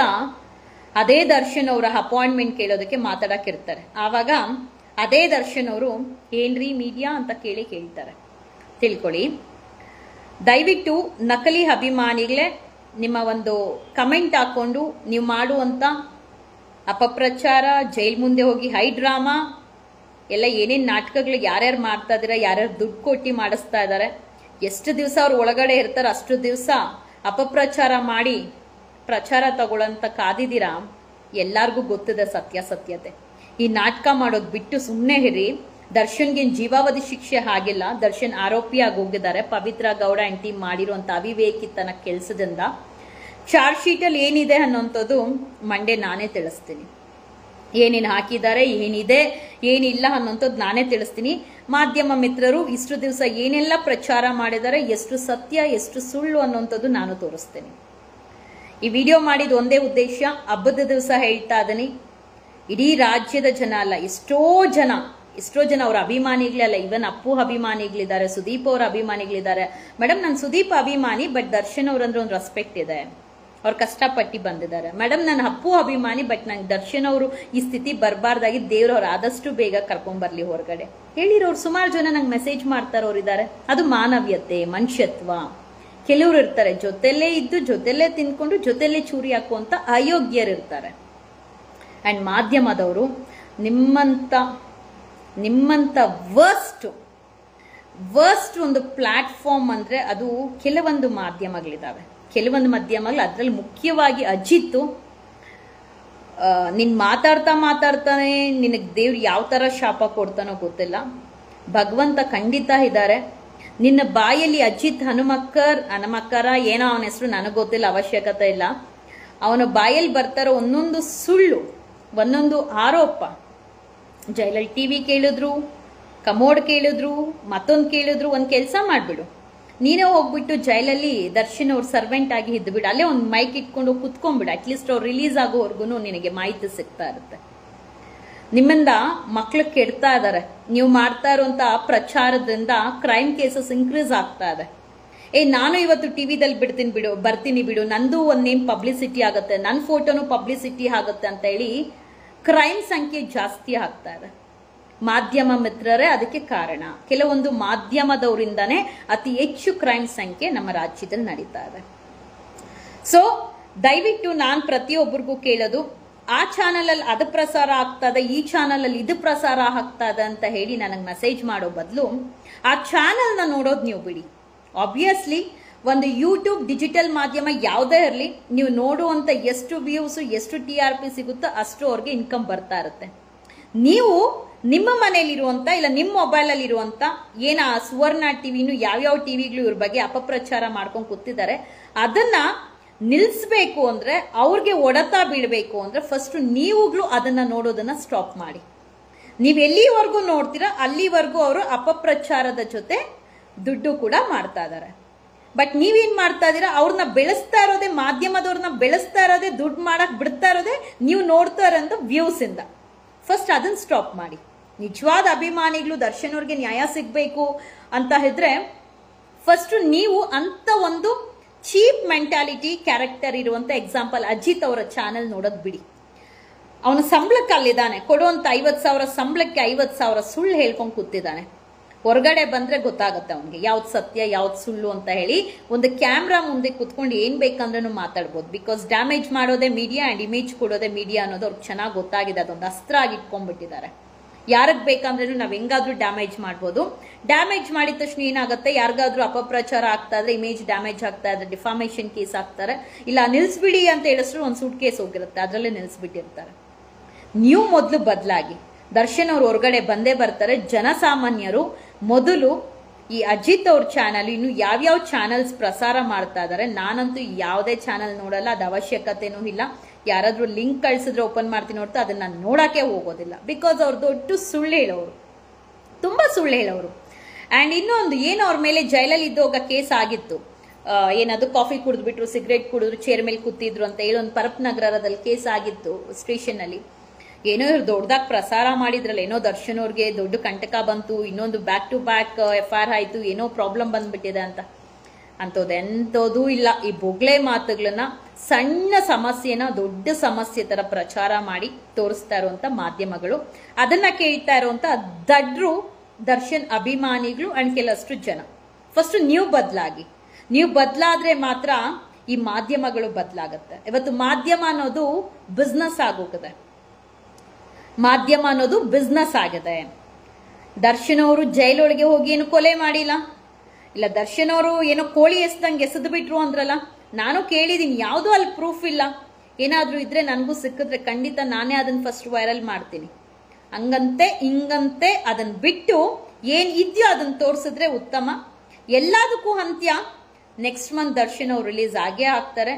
ಅದೇ ದರ್ಶನ್ ಅವರ ಅಪಾಯಿಂಟ್ಮೆಂಟ್ ಕೇಳೋದಕ್ಕೆ ಮಾತಾಡಕ್ಕಿರ್ತಾರೆ, ಆವಾಗ ಅದೇ ದರ್ಶನ್ ಅವರು ಏನ್ರಿ ಮೀಡಿಯಾ ಅಂತ ಕೇಳ್ತಾರೆ. ತಿಳ್ಕೊಳ್ಳಿ, ದಯವಿಟ್ಟು ನಕಲಿ ಅಭಿಮಾನಿಗಳೇ ನಿಮ್ಮ ಒಂದು ಕಮೆಂಟ್ ಹಾಕೊಂಡು ನೀವು ಮಾಡುವಂತ ಅಪಪ್ರಚಾರ, ಜೈಲ್ ಮುಂದೆ ಹೋಗಿ ಹೈ ಡ್ರಾಮಾ ಎಲ್ಲ ಏನೇನ್ ನಾಟಕಗಳು ಯಾರ್ಯಾರು ಮಾಡ್ತಾ ಇದಾರೆ, ಯಾರ್ಯಾರು ದುಡ್ಡು ಕೊಟ್ಟಿ ಮಾಡಿಸ್ತಾ ಇದಾರೆ, ಎಷ್ಟು ದಿವಸ ಅವ್ರು ಒಳಗಡೆ ಇರ್ತಾರೆ ಅಷ್ಟು ದಿವಸ ಅಪಪ್ರಚಾರ ಮಾಡಿ ಪ್ರಚಾರ ತಗೊಳ್ಳಂತ ಕಾದಿದ್ದೀರಾ. ಎಲ್ಲಾರ್ಗೂ ಗೊತ್ತಿದೆ ಸತ್ಯಾಸತ್ಯತೆ. ಈ ನಾಟಕ ಮಾಡೋದು ಬಿಟ್ಟು ಸುಮ್ಮನೆ ಇರಿ. ದರ್ಶನ್ಗೆ ಜೀವಾವಧಿ ಶಿಕ್ಷೆ ಆಗಿಲ್ಲ, ದರ್ಶನ್ ಆರೋಪಿಯಾಗಿ ಹೋಗಿದ್ದಾರೆ. ಪವಿತ್ರ ಗೌಡ ಅಂಡ್ ಟೀಮ್ ಮಾಡಿರುವಂತ ಅವಿವೇಕಿತನ ಕೆಲಸದಿಂದ ಚಾರ್ಜ್ ಶೀಟ್ ಅಲ್ಲಿ ಏನಿದೆ ಅನ್ನೋಂಥದ್ದು ಮಂಡೇ ನಾನೇ ತಿಳಿಸ್ತೀನಿ. ಏನೇನು ಹಾಕಿದ್ದಾರೆ, ಏನಿದೆ ಏನಿಲ್ಲ ಅನ್ನೋಂಥದ್ದು ನಾನೇ ತಿಳಿಸ್ತೀನಿ. ಮಾಧ್ಯಮ ಮಿತ್ರರು ಇಷ್ಟು ದಿವಸ ಏನೆಲ್ಲ ಪ್ರಚಾರ ಮಾಡಿದ್ದಾರೆ, ಎಷ್ಟು ಸತ್ಯ ಎಷ್ಟು ಸುಳ್ಳು ಅನ್ನೋಂಥದ್ದು ನಾನು ತೋರಿಸ್ತೇನೆ. ಈ ವಿಡಿಯೋ ಮಾಡಿದ ಒಂದೇ ಉದ್ದೇಶ, ಹಬ್ಬದ ದಿವಸ ಹೇಳ್ತಾ ಇದೀನಿ, ಇಡೀ ರಾಜ್ಯದ ಜನ ಅಲ್ಲ, ಎಷ್ಟೋ ಜನ ಅವರ ಅಭಿಮಾನಿಗಳೇ ಅಲ್ಲ, ಇವನ್ ಅಪ್ಪು ಅಭಿಮಾನಿಗಳಿದ್ದಾರೆ, ಸುದೀಪ್ ಅವರ ಅಭಿಮಾನಿಗಳಿದ್ದಾರೆ. ಮೇಡಮ್ ನಾನು ಸುದೀಪ್ ಅಭಿಮಾನಿ, ಬಟ್ ದರ್ಶನ್ ಅವ್ರಂದ್ರೆ ಒಂದು ರೆಸ್ಪೆಕ್ಟ್ ಇದೆ, ಅವ್ರು ಕಷ್ಟಪಟ್ಟು ಬಂದಿದ್ದಾರೆ. ಮೇಡಮ್ ನಾನು ಅಪ್ಪು ಅಭಿಮಾನಿ, ಬಟ್ ನಂಗೆ ದರ್ಶನ್ ಅವರು ಈ ಸ್ಥಿತಿ ಬರಬಾರ್ದಾಗಿ ದೇವ್ರವ್ರು ಆದಷ್ಟು ಬೇಗ ಕರ್ಕೊಂಡ್ಬರ್ಲಿ ಹೊರಗಡೆ ಹೇಳಿರೋರು ಸುಮಾರು ಜನ ನಂಗೆ ಮೆಸೇಜ್ ಮಾಡ್ತಾರೋರು ಇದ್ದಾರೆ. ಅದು ಮಾನವೀಯತೆ, ಮನುಷ್ಯತ್ವ. ಕೆಲವರು ಇರ್ತಾರೆ ಜೊತೆಲ್ಲೇ ಇದ್ದು ಜೊತೆಲ್ಲೇ ತಿನ್ಕೊಂಡು ಜೊತೆಲ್ಲೇ ಚೂರಿ ಹಾಕುವಂತ ಅಯೋಗ್ಯರಿರ್ತಾರೆ. ಅಂಡ್ ಮಾಧ್ಯಮದವರು ನಿಮ್ಮಂತ ವರ್ಸ್ಟ್ ಒಂದು ಪ್ಲಾಟ್ಫಾರ್ಮ್ ಅಂದ್ರೆ ಅದು ಕೆಲವೊಂದು ಮಾಧ್ಯಮಗಳಿದಾವೆ. ಕೆಲವೊಂದು ಮಾಧ್ಯಮಗಳು, ಅದರಲ್ಲಿ ಮುಖ್ಯವಾಗಿ ಅಜಿತ್, ನೀನ್ ಮಾತಾಡ್ತಾನೆ ನಿನಗೆ ದೇವ್ರು ಯಾವ ತರ ಶಾಪ ಕೊಡ್ತಾನೋ ಗೊತ್ತಿಲ್ಲ, ಭಗವಂತ ಖಂಡಿತ ಇದ್ದಾರೆ ನಿನ್ನ ಬಾಯಲ್ಲಿ. ಅಜಿತ್ ಹನುಮಕ್ಕರ ಏನೋ ಅವನ ಹೆಸರು ನನಗೆ ಗೊತ್ತಿಲ್ಲ, ಅವಶ್ಯಕತೆ ಇಲ್ಲ. ಅವನ ಬಾಯಲ್ಲಿ ಬರ್ತಾರೋ ಒಂದೊಂದು ಸುಳ್ಳು, ಒಂದೊಂದು ಆರೋಪ. ಜೈಲಲ್ಲಿ ಟಿವಿ ಕೇಳಿದ್ರು, ಕಮೋಡ್ ಕೇಳಿದ್ರು, ಮತ್ತೊಂದು ಕೇಳಿದ್ರು. ಒಂದ್ ಕೆಲಸ ಮಾಡ್ಬಿಡು, ನೀನೇ ಹೋಗ್ಬಿಟ್ಟು ಜೈಲಲ್ಲಿ ದರ್ಶನ್ ಅವ್ರ ಸರ್ವೆಂಟ್ ಆಗಿ ಇದ್ಬಿಡು, ಅಲ್ಲೇ ಒಂದು ಮೈಕ್ ಇಟ್ಕೊಂಡು ಕುತ್ಕೊಂಡ್ಬಿಡು. ಅಟ್ಲೀಸ್ಟ್ ಅವ್ರು ರಿಲೀಸ್ ಆಗೋವರೆಗೂ ನಿನಗೆ ಮಾಹಿತಿ ಸಿಗ್ತಾ ಇರುತ್ತೆ. ನಿಮ್ಮಿಂದ ಮಕ್ಳು ಕೆಡ್ತಾ ಇದಾರೆ, ನೀವು ಮಾಡ್ತಾ ಇರುವಂತ ಪ್ರಚಾರದಿಂದ ಕ್ರೈಮ್ ಕೇಸಸ್ ಇನ್ಕ್ರೀಸ್ ಆಗ್ತಾ ಇದೆ. ನಾನು ಇವತ್ತು ಟಿವಿದಲ್ಲಿ ಬರ್ತೀನಿ ಬಿಡು, ನಂದು ಒಂದ್ ನೇಮ್ ಪಬ್ಲಿಸಿಟಿ ಆಗುತ್ತೆ, ನನ್ನ ಫೋಟೋನು ಪಬ್ಲಿಸಿಟಿ ಆಗುತ್ತೆ ಅಂತ ಹೇಳಿ ಕ್ರೈಮ್ ಸಂಖ್ಯೆ ಜಾಸ್ತಿ ಆಗ್ತಾ ಇದೆ. ಮಾಧ್ಯಮ ಮಿತ್ರರೇ ಅದಕ್ಕೆ ಕಾರಣ. ಕೆಲವೊಂದು ಮಾಧ್ಯಮದವರಿಂದಾನೇ ಅತಿ ಹೆಚ್ಚು ಕ್ರೈಮ್ ಸಂಖ್ಯೆ ನಮ್ಮ ರಾಜ್ಯದಲ್ಲಿ ನಡೀತಾ ಇದೆ. ಸೊ ದಯವಿಟ್ಟು ನಾನು ಪ್ರತಿಯೊಬ್ಬರಿಗೂ ಕೇಳೋದು, ಆ ಚಾನಲ್ ಅಲ್ಲಿ ಅದು ಪ್ರಸಾರ ಆಗ್ತಾ ಇದೆ, ಈ ಚಾನಲ್ ಅಲ್ಲಿ ಇದು ಪ್ರಸಾರ ಆಗ್ತಾ ಇದೆ ಅಂತ ಹೇಳಿ ನನಗೆ ಮೆಸೇಜ್ ಮಾಡೋ ಬದಲು ಆ ಚಾನಲ್ ನ ನೋಡೋದು ನೀವು ಬಿಡಿ. ಆಬ್ವಿಯಸ್ಲಿ ಒಂದು ಯೂಟ್ಯೂಬ್ ಡಿಜಿಟಲ್ ಮಾಧ್ಯಮ ಯಾವುದೇ ಇರಲಿ, ನೀವು ನೋಡುವಂತ ಎಷ್ಟು ವ್ಯೂಸ್ ಎಷ್ಟು TRP ಸಿಗುತ್ತೋ ಅಷ್ಟು ಅವ್ರಿಗೆ ಇನ್ಕಮ್ ಬರ್ತಾ ಇರುತ್ತೆ. ನೀವು ನಿಮ್ಮ ಮನೆಯಲ್ಲಿರುವಂತ ಇಲ್ಲ ನಿಮ್ಮ ಮೊಬೈಲ್ ಅಲ್ಲಿ ಇರುವಂತ ಸುವರ್ಣ ಟಿವಿನು ಯಾವ್ಯಾವ ಟಿವಿಗಳು ಇವ್ರ ಬಗ್ಗೆ ಅಪಪ್ರಚಾರ ಮಾಡ್ಕೊಂಡು ಕೂತಿದ್ದಾರೆ, ಅದನ್ನ ನಿಲ್ಸ್ಬೇಕು ಅಂದ್ರೆ, ಅವ್ರಿಗೆ ಹೊಡೆತ ಬೀಳ್ಬೇಕು ಅಂದ್ರೆ ಫಸ್ಟ್ ನೀವುಗಳು ಅದನ್ನ ನೋಡೋದನ್ನ ಸ್ಟಾಪ್ ಮಾಡಿ. ನೀವ್ ಎಲ್ಲಿವರೆಗೂ ನೋಡ್ತೀರಾ ಅಲ್ಲಿವರೆಗೂ ಅವರು ಅಪಪ್ರಚಾರದ ಜೊತೆ ದುಡ್ಡು ಕೂಡ ಮಾಡ್ತಾ ಇದಾರೆ. ಬಟ್ ನೀವೇನ್ ಮಾಡ್ತಾ ಇದೀರಾ, ಅವ್ರನ್ನ ಬೆಳೆಸ್ತಾ ಇರೋದೇ, ಮಾಧ್ಯಮದವ್ರನ್ನ ಬೆಳೆಸ್ತಾ ಇರೋದೇ, ದುಡ್ಡು ಮಾಡಕ್ ಬಿಡ್ತಾ ಇರೋದೇ ನೀವು ನೋಡ್ತಾ ಇರೋಂಥ ವ್ಯೂಸ್ ಇಂದ. ಫಸ್ಟ್ ಅದನ್ನ ಸ್ಟಾಪ್ ಮಾಡಿ. ನಿಜವಾದ ಅಭಿಮಾನಿಗಳು ದರ್ಶನ್ ಅವ್ರಿಗೆ ನ್ಯಾಯ ಸಿಗ್ಬೇಕು ಅಂತ ಇದ್ರೆ ಫಸ್ಟ್ ನೀವು ಅಂತ ಒಂದು ಚೀಪ್ ಮೆಂಟಾಲಿಟಿ ಕ್ಯಾರೆಕ್ಟರ್ ಇರುವಂತ ಎಕ್ಸಾಂಪಲ್ ಅಜಿತ್ ಅವರ ಚಾನೆಲ್ ನೋಡೋದ್ ಬಿಡಿ. ಅವನ ಸಂಬಳಕ್ಕೆ ಅಲ್ಲಿದ್ದಾನೆ, ಕೊಡುವಂತ 50,000 ಸಂಬಳಕ್ಕೆ 50,000 ಸುಳ್ಳು ಹೇಳ್ಕೊಂಡು ಕೂತಿದ್ದಾನೆ. ಹೊರಗಡೆ ಬಂದ್ರೆ ಗೊತ್ತಾಗುತ್ತೆ ಅವನಿಗೆ ಯಾವ್ದು ಸತ್ಯ ಯಾವ್ದು ಸುಳ್ಳು ಅಂತ ಹೇಳಿ. ಒಂದು ಕ್ಯಾಮ್ರಾ ಮುಂದೆ ಕುತ್ಕೊಂಡು ಏನ್ ಬೇಕಂದ್ರೂ ಮಾತಾಡ್ಬೋದು. ಬಿಕಾಸ್ ಡ್ಯಾಮೇಜ್ ಮಾಡೋದೇ ಮೀಡಿಯಾ ಅಂಡ್ ಇಮೇಜ್ ಕೊಡೋದೇ ಮೀಡಿಯಾ ಅನ್ನೋದು ಅವ್ರಿಗೆ ಚೆನ್ನಾಗಿ ಗೊತ್ತಾಗಿದೆ. ಅದೊಂದು ಅಸ್ತ್ರ ಆಗಿ ಇಟ್ಕೊಂಡ್ಬಿಟ್ಟಿದ್ದಾರೆ. ಯಾರಿಗೆ ಬೇಕಂದ್ರೂ ನಾವ್ ಹೆಂಗಾದ್ರೂ ಡ್ಯಾಮೇಜ್ ಮಾಡ್ಬೋದು. ಡ್ಯಾಮೇಜ್ ಮಾಡಿದ ತಕ್ಷಣ ಏನಾಗುತ್ತೆ, ಯಾರಿಗಾದ್ರೂ ಅಪಪ್ರಚಾರ ಆಗ್ತಾ ಇದ್ರೆ, ಇಮೇಜ್ ಡ್ಯಾಮೇಜ್ ಆಗ್ತಾ ಇದ್ರೆ ಡಿಫಾಮೇಶನ್ ಕೇಸ್ ಹಾಕ್ತಾರೆ. ಇಲ್ಲ ನಿಲ್ಸ್ಬಿಡಿ ಅಂತ ಹೇಳಿದ್ರು ಒಂದು ಸೂಟ್ ಕೇಸ್ ಹೋಗಿರುತ್ತೆ, ಅದ್ರಲ್ಲೇ ನಿಲ್ಸ್ಬಿಟ್ಟಿರ್ತಾರೆ. ನೀವು ಮೊದಲು ಬದಲಾಗಿ. ದರ್ಶನ್ ಅವ್ರು ಹೊರಗಡೆ ಬಂದೇ ಬರ್ತಾರೆ. ಜನಸಾಮಾನ್ಯರು ಮೊದಲು ಈ ಅಜಿತ್ ಅವ್ರ ಚಾನಲ್, ಇನ್ನು ಯಾವ್ಯಾವ ಚಾನಲ್ಸ್ ಪ್ರಸಾರ ಮಾಡ್ತಾ ಇದಾರೆ, ನಾನಂತೂ ಯಾವುದೇ ಚಾನಲ್ ನೋಡಲ್ಲ, ಅದು ಅವಶ್ಯಕತೆನೂ ಇಲ್ಲ. ಯಾರಾದ್ರೂ ಲಿಂಕ್ ಕಳ್ಸಿದ್ರೆ ಓಪನ್ ಮಾಡ್ತೀನಿ ಹೊರತು ಅದನ್ನ ನಾನು ನೋಡಕ್ಕೆ ಹೋಗೋದಿಲ್ಲ. ಬಿಕಾಸ್ ಅವ್ರು ದೊಡ್ಡ ಸುಳ್ಳು ಹೇಳೋರು, ತುಂಬಾ ಸುಳ್ಳು ಹೇಳೋರು. ಅಂಡ್ ಇನ್ನೊಂದು ಏನು, ಅವ್ರ ಮೇಲೆ ಜೈಲಲ್ಲಿ ಇದ್ದೋಗ ಕೇಸ್ ಆಗಿತ್ತು. ಏನದು ಕಾಫಿ ಕುಡಿದ್ಬಿಟ್ರು, ಸಿಗರೇಟ್ ಕುಡಿದ್ರು, ಚೇರ್ ಮೇಲೆ ಕೂತಿದ್ರು ಅಂತ ಹೇಳಿ ಒಂದು ಪರಪ್ ನಗರದಲ್ಲಿ ಕೇಸ್ ಆಗಿತ್ತು ಸ್ಟೇಷನ್ ಅಲ್ಲಿ. ಏನೋ ಇವ್ರು ದೊಡ್ಡದಾಗಿ ಪ್ರಸಾರ ಮಾಡಿದ್ರಲ್ಲ, ಏನೋ ದರ್ಶನ್ ಅವ್ರಿಗೆ ದೊಡ್ಡ ಕಂಟಕ ಬಂತು, ಇನ್ನೊಂದು ಬ್ಯಾಕ್ ಟು ಬ್ಯಾಕ್ FIR ಆಯ್ತು, ಏನೋ ಪ್ರಾಬ್ಲಮ್ ಬಂದ್ಬಿಟ್ಟಿದೆ ಅಂತ. ಎಂಥದೂ ಇಲ್ಲ. ಈ ಬೊಗ್ಳೆ ಮಾತುಗಳನ್ನ, ಸಣ್ಣ ಸಮಸ್ಯೆನ ದೊಡ್ಡ ಸಮಸ್ಯೆ ತರ ಪ್ರಚಾರ ಮಾಡಿ ತೋರಿಸ್ತಾ ಇರುವಂತ ಮಾಧ್ಯಮಗಳು, ಅದನ್ನ ಕೇಳ್ತಾ ಇರುವಂತ ದಡ್ರು ದರ್ಶನ್ ಅಭಿಮಾನಿಗಳು ಅಂಡ್ ಕೆಲವಷ್ಟು ಜನ. ಫಸ್ಟ್ ನೀವು ಬದಲಾಗಿ. ನೀವು ಬದಲಾದ್ರೆ ಮಾತ್ರ ಈ ಮಾಧ್ಯಮಗಳು ಬದಲಾಗತ್ತೆ. ಇವತ್ತು ಮಾಧ್ಯಮ ಅನ್ನೋದು ಬಿಸ್ನೆಸ್ ಆಗೋಗಿದೆ. ಮಾಧ್ಯಮ ಅನ್ನೋದು ಬಿಸ್ನೆಸ್ ಆಗಿದೆ. ದರ್ಶನ್ ಅವರು ಜೈಲೊಳಗೆ ಹೋಗಿ ಏನು ಕೊಲೆ ಮಾಡಿಲ್ಲ. ಇಲ್ಲ ದರ್ಶನ್ ಅವರು ಏನೋ ಕೋಳಿ ಎಸ್ದಂಗೆ ಎಸೆದು ಬಿಟ್ರು ಅಂದ್ರಲ್ಲ, ನಾನು ಕೇಳಿದೀನಿ, ಯಾವ್ದು ಅಲ್ಲಿ ಪ್ರೂಫ್ ಇಲ್ಲ. ಏನಾದ್ರೂ ಇದ್ರೆ ನನಗೂ ಸಿಕ್ಕಿದ್ರೆ ಖಂಡಿತ ನಾನೇ ಅದನ್ನ ಫಸ್ಟ್ ವೈರಲ್ ಮಾಡ್ತೀನಿ. ಹಂಗಂತೆ ಹಿಂಗಂತೆ ಅದನ್ನ ಬಿಟ್ಟು ಏನ್ ಇದೆಯೋ ಅದನ್ನ ತೋರಿಸಿದ್ರೆ ಉತ್ತಮ. ಎಲ್ಲದಕ್ಕೂ ಅಂತ್ಯ ನೆಕ್ಸ್ಟ್ ಮಂತ್ ದರ್ಶನ್ ಅವ್ರು ರಿಲೀಸ್ ಆಗೇ ಆಗ್ತಾರೆ.